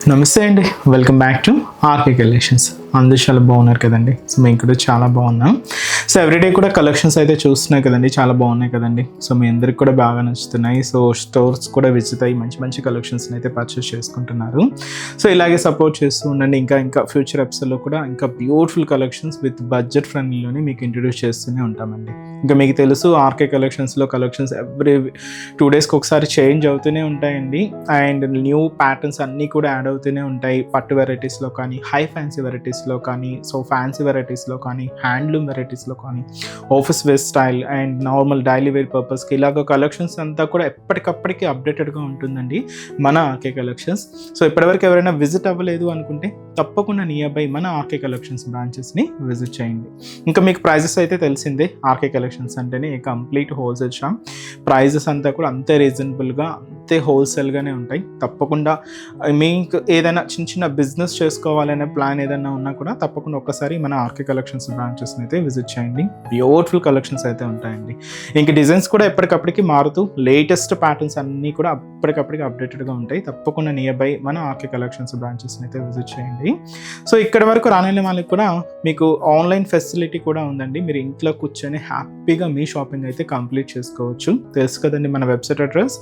నమస్తే అండి, welcome back to RK collections. అందరూ చాలా బాగున్నారు కదండి. సో మేము కూడా చాలా బాగున్నాం. సో ఎవ్రీడే కూడా కలెక్షన్స్ అయితే చూస్తున్నాయి కదండి, చాలా బాగున్నాయి కదండి. సో మీ అందరికి కూడా బాగా నచ్చుతున్నాయి. సో స్టోర్స్ కూడా విజిట్ అయ్యి మంచి మంచి కలెక్షన్స్ని అయితే పర్చేస్ చేసుకుంటున్నారు. సో ఇలాగే సపోర్ట్ చేస్తూ ఉండండి. ఇంకా ఫ్యూచర్ ఎపిసోడ్లో కూడా ఇంకా బ్యూటిఫుల్ కలెక్షన్స్ విత్ బడ్జెట్ ఫ్రెండ్లీలోనే మీకు ఇంట్రడ్యూస్ చేస్తూనే ఉంటామండి. ఇంకా మీకు తెలుసు ఆర్కే కలెక్షన్స్లో కలెక్షన్స్ ఎవ్రీ 2 daysకి ఒకసారి చేంజ్ అవుతూనే ఉంటాయండి. అండ్ న్యూ ప్యాటర్న్స్ అన్నీ కూడా యాడ్ అవుతూనే ఉంటాయి. పట్టు వెరైటీస్లో కానీ, హై ఫ్యాన్సీ వెరైటీస్లో కానీ, సో ఫ్యాన్సీ వెరైటీస్లో కానీ, హ్యాండ్లూమ్ వెరైటీస్లో కానీ, office wear style and normal daily wear పర్పస్కి ఇలాగ కలెక్షన్స్ అంతా కూడా ఎప్పటికప్పటికి అప్డేటెడ్గా ఉంటుందండి మన ఆర్కే కలెక్షన్స్. సో ఇప్పటివరకు ఎవరైనా విజిట్ అవ్వలేదు అనుకుంటే తప్పకుండా నియర్ బై మన ఆర్కే కలెక్షన్స్ బ్రాంచెస్ని విజిట్ చేయండి. ఇంకా మీకు ప్రైజెస్ అయితే తెలిసిందే. ఆర్కే కలెక్షన్స్ అంటేనే కంప్లీట్ హోల్సేల్ షాప్. ప్రైజెస్ అంతా కూడా అంతే రీజనబుల్గా, అంతే హోల్సేల్గానే ఉంటాయి. తప్పకుండా మీకు ఏదైనా చిన్న బిజినెస్ చేసుకోవాలనే ప్లాన్ ఏదైనా ఉన్నా కూడా తప్పకుండా ఒక్కసారి మన ఆర్కే కలెక్షన్స్ బ్రాంచెస్ని అయితే విజిట్ చేయండి. బ్యూటిఫుల్ కలెక్షన్స్ అయితే ఉంటాయండి. ఇంక డిజైన్స్ కూడా ఎప్పటికప్పటికి మారుతూ లేటెస్ట్ ప్యాటర్న్స్ అన్నీ కూడా ఎప్పటికప్పటికి అప్డేటెడ్గా ఉంటాయి. తప్పకుండా నియర్ బై మన ఆర్కే కలెక్షన్స్ బ్రాంచెస్ని అయితే విజిట్ చేయండి. సో ఇక్కడ వరకు రాని వాళ్ళకి కూడా మీకు ఆన్లైన్ ఫెసిలిటీ కూడా ఉందండి. మీరు ఇంట్లో కూర్చొని హ్యాపీగా మీ షాపింగ్ అయితే కంప్లీట్ చేసుకోవచ్చు. తెలుసు కదండి మన వెబ్సైట్ అడ్రస్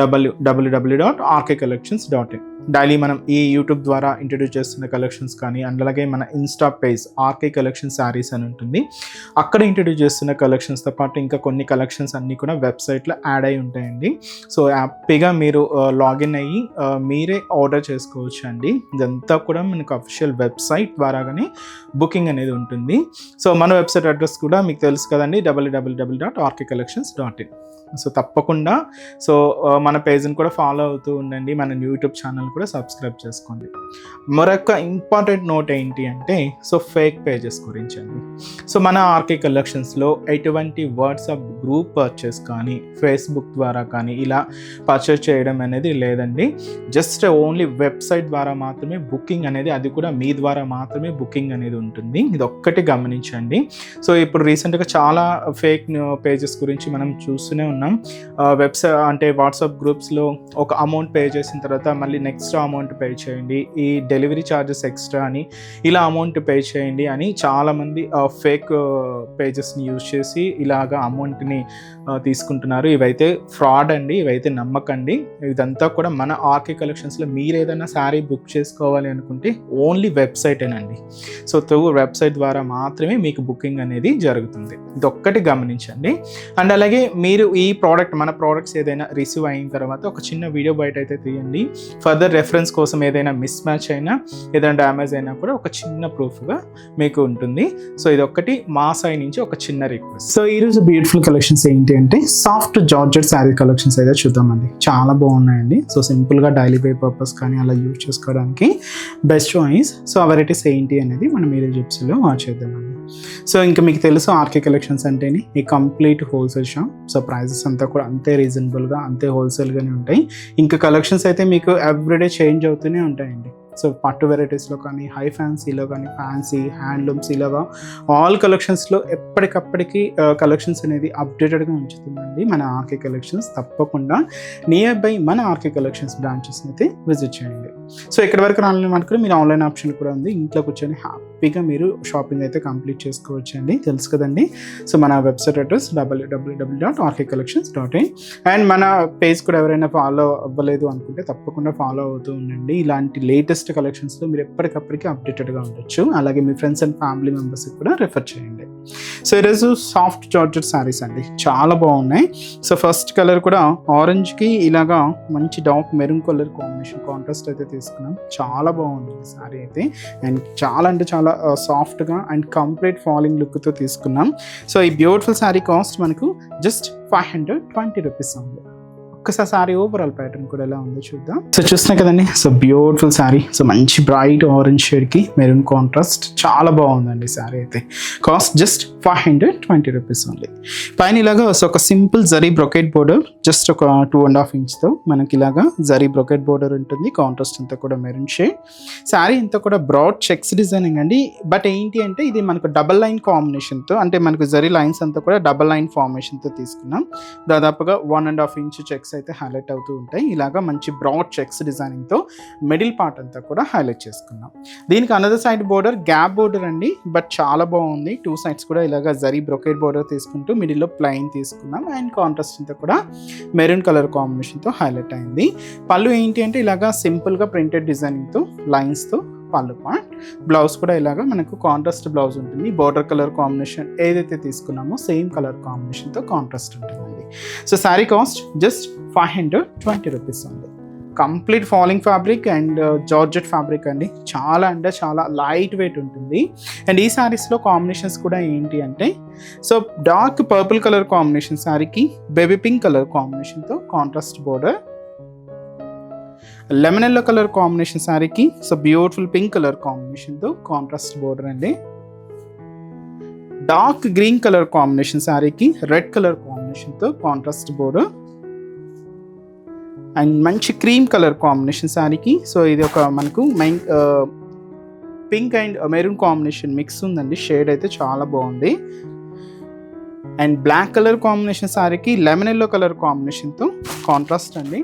www.rkcollections.in. డైలీ మనం ఈ యూట్యూబ్ ద్వారా ఇంట్రడ్యూస్ చేస్తున్న కలెక్షన్స్ కానీ, అండ్ అలాగే మన insta page RK collection saris అని ఉంటుంది, అక్కడ ఇంట్రడ్యూస్ చేస్తున్న కలెక్షన్స్తో పాటు ఇంకా కొన్ని కలెక్షన్స్ అన్నీ కూడా వెబ్సైట్లో యాడ్ అయి ఉంటాయండి. సో హ్యాపీగా మీరు లాగిన్ అయ్యి మీరే ఆర్డర్ చేసుకోవచ్చు అండి. ఇదంతా కూడా మనకు అఫీషియల్ వెబ్సైట్ ద్వారాగానే బుకింగ్ అనేది ఉంటుంది. సో మన వెబ్సైట్ అడ్రస్ కూడా మీకు తెలుసు కదండి, www.rkcollections.in. సో తప్పకుండా మన పేజ్ని కూడా ఫాలో అవుతూ ఉండండి. మన యూట్యూబ్ ఛానల్ కూడా సబ్స్క్రైబ్ చేసుకోండి. మరొక ఇంపార్టెంట్ నోట్ ఏంటి అంటే ఫేక్ పేజెస్ గురించి అండి. సో మన ఆర్కే కలెక్షన్స్లో ఎటువంటి వాట్సాప్ గ్రూప్ పర్చేస్ కానీ, ఫేస్బుక్ ద్వారా కానీ ఇలా పర్చేస్ చేయడం అనేది లేదండి. జస్ట్ ఓన్లీ వెబ్సైట్ ద్వారా మాత్రమే బుకింగ్ అనేది, అది కూడా మీ ద్వారా మాత్రమే బుకింగ్ అనేది ఉంటుంది. ఇది ఒక్కటి గమనించండి. సో ఇప్పుడు రీసెంట్గా చాలా ఫేక్ పేజెస్ గురించి మనం చూస్తూనే ఉన్నాం. వెబ్సైట్ అంటే వాట్సాప్ గ్రూప్స్లో ఒక అమౌంట్ పే చేసిన తర్వాత మళ్ళీ నెక్స్ట్ అమౌంట్ పే చేయండి, ఈ డెలివరీ ఛార్జెస్ ఎక్స్ట్రా అని, ఇలా అమౌంట్ పే చేయండి అని చాలామంది ఫేక్ పేజెస్ని యూజ్ చేసి ఇలాగా అమౌంట్ని తీసుకుంటున్నారు. ఇవైతే ఫ్రాడ్ అండి, ఇవైతే నమ్మకండి. ఇదంతా కూడా మన ఆర్కే కలెక్షన్స్లో మీరు ఏదైనా శారీ బుక్ చేసుకోవాలి అనుకుంటే ఓన్లీ వెబ్సైటేనండి. సో త్రూ వెబ్సైట్ ద్వారా మాత్రమే మీకు బుకింగ్ అనేది జరుగుతుంది. ఇది ఒక్కటి గమనించండి. అండ్ అలాగే మీరు ఈ మన ప్రోడక్ట్స్ ఏదైనా రిసీవ్ అయిన తర్వాత ఒక చిన్న వీడియో బయట అయితే తీయండి. ఫర్దర్ రెఫరెన్స్ కోసం ఏదైనా మిస్ మ్యాచ్ అయినా, ఏదైనా డ్యామేజ్ అయినా కూడా ఒక చిన్న ప్రూఫ్గా మీకు ఉంటుంది. సో ఇది ఒక్కటి మా సైడ్ నుంచి ఒక చిన్న రిక్వెస్ట్. సో ఈరోజు బ్యూటిఫుల్ కలెక్షన్స్ ఏంటి అంటే సాఫ్ట్ జార్జెట్ శారీ కలెక్షన్స్ అయితే చూద్దామండి. చాలా బాగున్నాయండి. సో సింపుల్గా డైలీ వేర్ పర్పస్ కానీ అలా యూజ్ చేసుకోవడానికి బెస్ట్ చాయిస్. సో ఆ వెరైటీస్ ఏంటి అనేది మనం మీరే జిప్స్లో వాచ్ చేద్దామండి. సో ఇంకా మీకు తెలుసు ఆర్కే కలెక్షన్స్ అంటేనే ఈ complete wholesale shop. So prices అంతా కూడా అంతే రీజనబుల్గా, అంతే హోల్సేల్గానే ఉంటాయి. ఇంకా కలెక్షన్స్ అయితే మీకు ఎవ్రీడే చేంజ్ అవుతూనే ఉంటాయండి. సో పట్టు వెరైటీస్లో కానీ, హై ఫ్యాన్సీలో కానీ, ఫ్యాన్సీ, హ్యాండ్లూమ్స్ ఇలాగా ఆల్ కలెక్షన్స్లో ఎప్పటికప్పటికి కలెక్షన్స్ అనేది అప్డేటెడ్గా ఉంచుతుందండి మన ఆర్కే కలెక్షన్స్. తప్పకుండా నియర్ బై మన ఆర్కే కలెక్షన్స్ బ్రాంచెస్ని అయితే విజిట్ చేయండి. సో ఇక్కడ వరకు రాని మనకు మీరు ఆన్లైన్ ఆప్షన్ కూడా ఉంది. ఇంట్లో కూర్చొని హ్యాపీగా మీరు షాపింగ్ అయితే కంప్లీట్ చేసుకోవచ్చు అండి. తెలుసు కదండి. సో మన వెబ్సైట్ అడ్రస్ www.rkcollections.in. అండ్ మన పేజ్ కూడా ఎవరైనా ఫాలో అవ్వలేదు అనుకుంటే తప్పకుండా ఫాలో అవుతూ ఉండండి. ఇలాంటి లేటెస్ట్ కలెక్షన్స్లో మీరు ఎప్పటికప్పటికి అప్డేటెడ్గా ఉండొచ్చు. అలాగే మీ ఫ్రెండ్స్ అండ్ ఫ్యామిలీ మెంబర్స్కి కూడా రెఫర్ చేయండి. సో ఈరోజు సాఫ్ట్ జార్జెట్ శారీస్ అండి, చాలా బాగున్నాయి. సో ఫస్ట్ కలర్ కూడా ఆరెంజ్కి ఇలాగా మంచి dark maroon colour combination contrast అయితే తీసుకున్నాం. చాలా బాగుంది శారీ అయితే. అండ్ చాలా అంటే చాలా సాఫ్ట్గా అండ్ కంప్లీట్ ఫాలింగ్ లుక్తో తీసుకున్నాం. సో ఈ బ్యూటిఫుల్ శారీ కాస్ట్ మనకు జస్ట్ 520 రూపీస్ ఉంది. ఒక్కసారి శారీ ఓవరాల్ ప్యాటర్న్ కూడా ఎలా ఉందో చూద్దాం. సో చూస్తున్నాయి కదండి. So beautiful sari. సో మంచి బ్రైట్ ఆరెంజ్ షేడ్కి మెరూన్ కాంట్రాస్ట్ చాలా బాగుందండి శారీ అయితే. Cost just 520 rupees only. పైన ఇలాగా ఒక simple zari brocade border, just ఒక 2.5 ఇంచ్తో మనకి ఇలాగా జరీ బ్రొకెట్ బోర్డర్ ఉంటుంది. కాంట్రాస్ట్ అంతా కూడా మెరూన్ షేడ్. శారీ అంతా కూడా బ్రాడ్ చెక్స్ డిజైనింగ్ అండి. బట్ ఏంటి అంటే ఇది మనకు డబల్ లైన్ కాంబినేషన్తో, అంటే మనకు జరీ లైన్స్ అంతా కూడా డబల్ లైన్ ఫార్మేషన్తో తీసుకున్నాం. దాదాపుగా 1.5 ఇంచ్ చెక్స్ అయితే హైలైట్ అవుతూ ఉంటాయి. ఇలాగా మంచి బ్రాడ్ చెక్స్ డిజైనింగ్తో మిడిల్ పార్ట్ అంతా కూడా హైలైట్ చేసుకున్నాం. దీనికి another side border gap border అండి, బట్ చాలా బాగుంది. 2 సైడ్స్ కూడా ఇలాగా జరీ బ్రొకెట్ బోర్డర్ తీసుకుంటూ మిడిల్లో ప్లెయిన్ తీసుకున్నాం. అండ్ కాంట్రాస్ట్ అంతా కూడా మెరూన్ కలర్ కాంబినేషన్తో హైలైట్ అయింది. పళ్ళు ఏంటి అంటే ఇలాగా సింపుల్గా ప్రింటెడ్ డిజైనింగ్తో లైన్స్తో పళ్ళు పార్ట్. బ్లౌజ్ కూడా ఇలాగా మనకు కాంట్రాస్ట్ బ్లౌజ్ ఉంటుంది. బోర్డర్ కలర్ కాంబినేషన్ ఏదైతే తీసుకున్నామో సేమ్ కలర్ కాంబినేషన్తో కాంట్రాస్ట్ ఉంటుందండి. So sari cost just 520 rupees ఉంది. Complete falling fabric and georgette fabric అండి. చాలా అంటే చాలా లైట్ వెయిట్ ఉంటుంది. అండ్ ఈ శారీస్లో కాంబినేషన్స్ కూడా ఏంటి అంటే so dark purple colour combination శారీకి బేబీ పింక్ కలర్ కాంబినేషన్తో contrast border, lemon yellow colour combination శారీకి సో బ్యూటిఫుల్ పింక్ కలర్ కాంబినేషన్తో కాంట్రాస్ట్ బోర్డర్ అండి. డార్క్ గ్రీన్ కలర్ కాంబినేషన్ శారీకి రెడ్ కలర్ కాంబినేషన్తో కాంట్రాస్ట్ బోర్డర్. అండ్ మంచి క్రీమ్ కలర్ కాంబినేషన్ శారీకి so ఇది ఒక మనకు pink and maroon combination mix ఉందండి. షేడ్ అయితే చాలా బాగుంది. అండ్ బ్లాక్ కలర్ కాంబినేషన్ శారీకి లెమన్ ఎల్లో కలర్ కాంబినేషన్తో కాంట్రాస్ట్ అండి.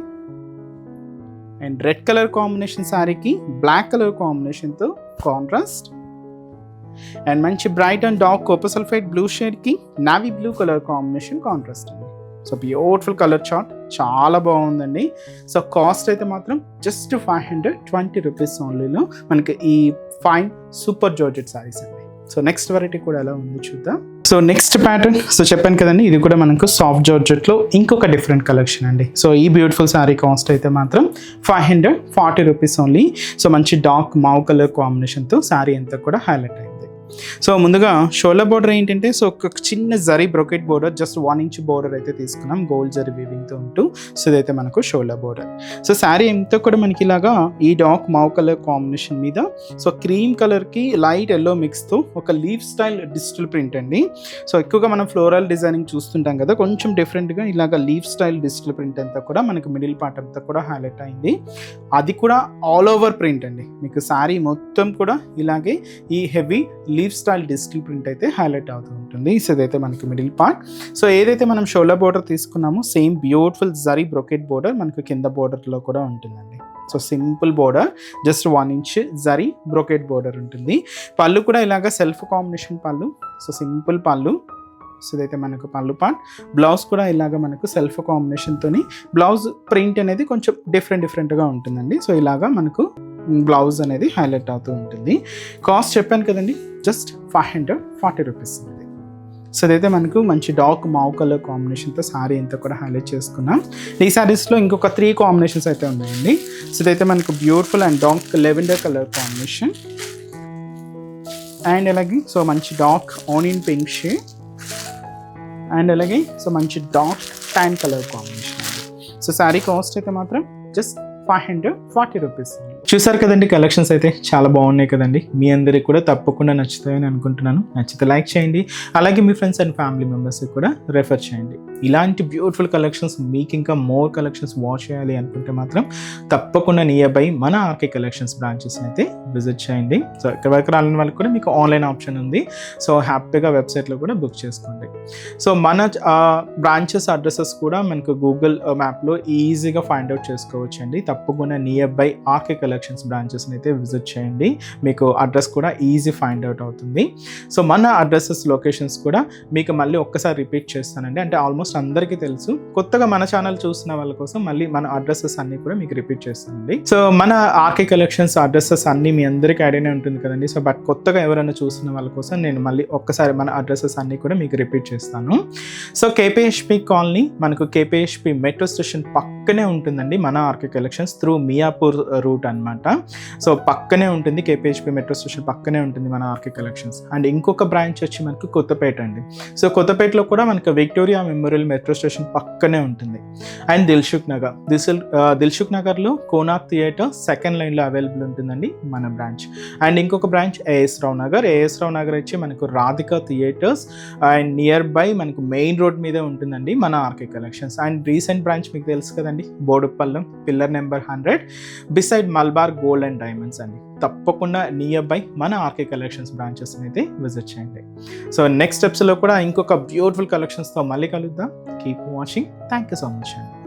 అండ్ రెడ్ కలర్ కాంబినేషన్ శారీకి బ్లాక్ కలర్ కాంబినేషన్తో కాంట్రాస్ట్. అండ్ మంచి bright and dark copper sulphide blue షేడ్కి navy blue colour combination contrast అండి. సో బ్యూటిఫుల్ కలర్ చార్ట్, చాలా బాగుందండి. సో కాస్ట్ అయితే మాత్రం జస్ట్ 520 రూపీస్ ఓన్లీలో మనకి ఈ ఫైన్ సూపర్ జార్జెట్ సారీస్ అండి. సో నెక్స్ట్ వెరైటీ కూడా ఎలా ఉంది చూద్దాం. సో నెక్స్ట్ ప్యాటర్న్ సో చెప్పాను కదండి, ఇది కూడా మనకు సాఫ్ట్ జార్జెట్లో ఇంకొక డిఫరెంట్ కలెక్షన్ అండి. సో ఈ బ్యూటిఫుల్ శారీ కాస్ట్ అయితే మాత్రం 540 రూపీస్ ఓన్లీ. సో మంచి డార్క్ మావ్ కలర్ కాంబినేషన్తో శారీ అంతా కూడా హైలైట్ అయింది. సో ముందుగా షోల్డర్ బోర్డర్ ఏంటంటే సో ఒక చిన్న zari brocade border, just 1 inch border అయితే తీసుకున్నాం గోల్డ్ జరీ వీవింగ్తో ఉంటూ. సో ఇదైతే మనకు షోల్డర్ బోర్డర్. సో శారీ ఎంతో కూడా మనకి ఇలాగా ఈ డార్క్ మావ్ కలర్ కాంబినేషన్ మీద సో క్రీమ్ కలర్కి లైట్ ఎల్లో మిక్స్తో ఒక లీఫ్ స్టైల్ డిజిటల్ ప్రింట్ అండి. సో ఎక్కువగా మనం ఫ్లోరల్ డిజైనింగ్ చూస్తుంటాం కదా, కొంచెం డిఫరెంట్గా ఇలాగ లీఫ్ స్టైల్ డిజిటల్ ప్రింట్ అంతా కూడా మనకి మిడిల్ పార్ట్ అంతా కూడా హైలైట్ అయింది. అది కూడా ఆల్ ఓవర్ ప్రింట్ అండి. మీకు శారీ మొత్తం కూడా ఇలాగే ఈ heavy leaf style digital print అయితే హైలైట్ అవుతూ ఉంటుంది. సో ఇదైతే మనకి మిడిల్ పార్ట్. సో ఏదైతే మనం షోల్డర్ బోర్డర్ తీసుకున్నామో same beautiful zari brocade border మనకు కింద బోర్డర్లో కూడా ఉంటుందండి. So simple border, just 1 inch zari brocade border ఉంటుంది. పళ్ళు కూడా ఇలాగ సెల్ఫ్ కాంబినేషన్ పళ్ళు, సో సింపుల్ పళ్ళు. సో ఇదైతే మనకు పళ్ళు పార్ట్. బ్లౌజ్ కూడా ఇలాగ మనకు సెల్ఫ్ కాంబినేషన్తో బ్లౌజ్ ప్రింట్ అనేది కొంచెం డిఫరెంట్గా ఉంటుందండి. సో ఇలాగా మనకు బ్లౌజ్ అనేది హైలైట్ అవుతూ ఉంటుంది. కాస్ట్ చెప్పాను కదండి, జస్ట్ 540 రూపీస్ ఉంది. సో ఇదైతే మనకు మంచి డార్క్ మావ్ కలర్ కాంబినేషన్తో శారీ అంతా కూడా హైలైట్ చేసుకున్నాం. ఈ శారీస్లో ఇంకొక 3 కాంబినేషన్స్ అయితే ఉన్నాయండి. సో ఇదైతే మనకు beautiful and dark lavender colour combination, and అలాగే సో మంచి dark onion pink shade, and అలాగే సో మంచి డార్క్ టైన్ కలర్ కాంబినేషన్ అండి. సో శారీ కాస్ట్ అయితే మాత్రం జస్ట్ 540 రూపీస్. చూసారు కదండి, కలెక్షన్స్ అయితే చాలా బాగున్నాయి కదండి. మీ అందరికి కూడా తప్పకుండా నచ్చుతాయని అనుకుంటున్నాను. నచ్చితే లైక్ చేయండి, అలాగే మీ ఫ్రెండ్స్ అండ్ ఫ్యామిలీ మెంబర్స్కి కూడా రెఫర్ చేయండి. ఇలాంటి బ్యూటిఫుల్ కలెక్షన్స్ మీకు ఇంకా మోర్ కలెక్షన్స్ వాచ్ చేయాలి అనుకుంటే మాత్రం తప్పకుండా నియర్ బై మన ఆర్కే కలెక్షన్స్ బ్రాంచెస్ని అయితే విజిట్ చేయండి. సో ఇక్కడ వరకు రాలని వాళ్ళకి కూడా మీకు ఆన్లైన్ ఆప్షన్ ఉంది. సో హ్యాపీగా వెబ్సైట్లో కూడా బుక్ చేసుకోండి. సో మన బ్రాంచెస్ అడ్రసెస్ కూడా మనకు గూగుల్ మ్యాప్లో ఈజీగా ఫైండ్ అవుట్ చేసుకోవచ్చు అండి. తప్పకుండా నియర్ బై ఆర్కే కలెక్షన్స్ బ్రాంచెస్ని అయితే విజిట్ చేయండి. మీకు అడ్రస్ కూడా ఈజీ ఫైండ్ అవుట్ అవుతుంది. సో మన అడ్రసెస్ లొకేషన్స్ కూడా మీకు మళ్ళీ ఒక్కసారి రిపీట్ చేస్తానండి. అంటే ఆల్మోస్ట్ అందరికీ తెలుసు, కొత్తగా మన ఛానల్ చూసిన వాళ్ళ కోసం మళ్ళీ మన అడ్రసెస్ అన్ని కూడా మీకు రిపీట్ చేస్తానండి. సో మన ఆర్కే కలెక్షన్స్ అడ్రసెస్ అన్ని మీ అందరికీ ఐడియానే ఉంటుంది కదండి. సో బట్ కొత్తగా ఎవరైనా చూసిన వాళ్ళ కోసం నేను మళ్ళీ ఒక్కసారి మన అడ్రసెస్ అన్ని కూడా మీకు రిపీట్ చేస్తాను. సో కేపీహెచ్పి కాలనీ మనకు కేపీహెచ్పి మెట్రో స్టేషన్ పక్కనే ఉంటుందండి మన RK collections. Through Miyapur route అనమాట. సో పక్కనే ఉంటుంది, కేపీహెచ్పి మెట్రో స్టేషన్ పక్కనే ఉంటుంది మన ఆర్కే కలెక్షన్స్. అండ్ ఇంకొక బ్రాంచ్ వచ్చి మనకు కొత్తపేట అండి. సో కొత్తపేటలో కూడా మనకు విక్టోరియా మెమోరియల్ మెట్రో స్టేషన్ పక్కనే ఉంటుంది. అండ్ దిల్సుఖ్ నగర్లో Konark theatre second line available ఉంటుందండి మన బ్రాంచ్. అండ్ ఇంకొక బ్రాంచ్ ఏఎస్ రావు నగర్ వచ్చి మనకు Radhika theatres and near by మనకు మెయిన్ రోడ్ మీదే ఉంటుందండి మన RK collections. And recent branch మీకు తెలుసు కదండి, Boduppal pillar number 100 beside Malabar gold and diamonds అండి. తప్పకుండా నియర్ బై మన ఆర్కే కలెక్షన్స్ బ్రాంచెస్ అయితే విజిట్ చేయండి. సో నెక్స్ట్ స్టెప్స్లో కూడా ఇంకొక బ్యూటిఫుల్ కలెక్షన్స్తో మళ్ళీ కలుద్దాం. Keep watching. Thank you so much అండి.